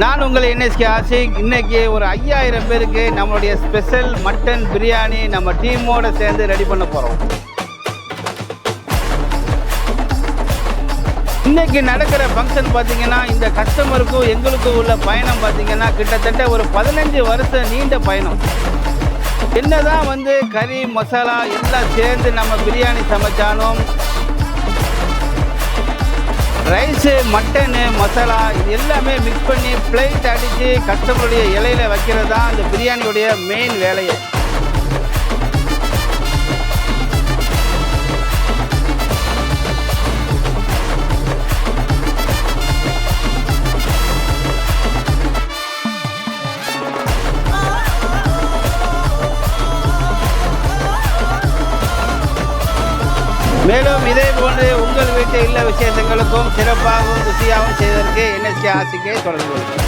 நான் உங்கள் என்எஸ்கே ஆசிக். இன்னைக்கு ஒரு 5000 பேருக்கு நம்மளுடைய ஸ்பெஷல் மட்டன் பிரியாணி நம்ம டீமோட சேர்ந்து ரெடி பண்ண போகிறோம். இன்னைக்கு நடக்கிற ஃபங்க்ஷன் பார்த்தீங்கன்னா, இந்த கஸ்டமருக்கும் எங்களுக்கும் உள்ள பயணம் பார்த்தீங்கன்னா கிட்டத்தட்ட ஒரு 15 வருஷம் நீண்ட பயணம். என்னதான் கறி மசாலா எல்லாம் சேர்ந்து நம்ம பிரியாணி சமைச்சாலும், ரைஸு மட்டனு மசாலா இது எல்லாமே மிக்ஸ் பண்ணி பிளேட் அடித்து கஸ்டமருடைய இலையில வைக்கிறது தான் இந்த பிரியாணியுடைய மெயின் வேலையை. மேலும் இதே போன்று உங்கள் வீட்டு இல்ல விசேஷங்களுக்கும் சிறப்பாகவும் ருசியாகவும் செய்வதற்கு என்எஸ்கே ஆசிக்கை தொடர்பு.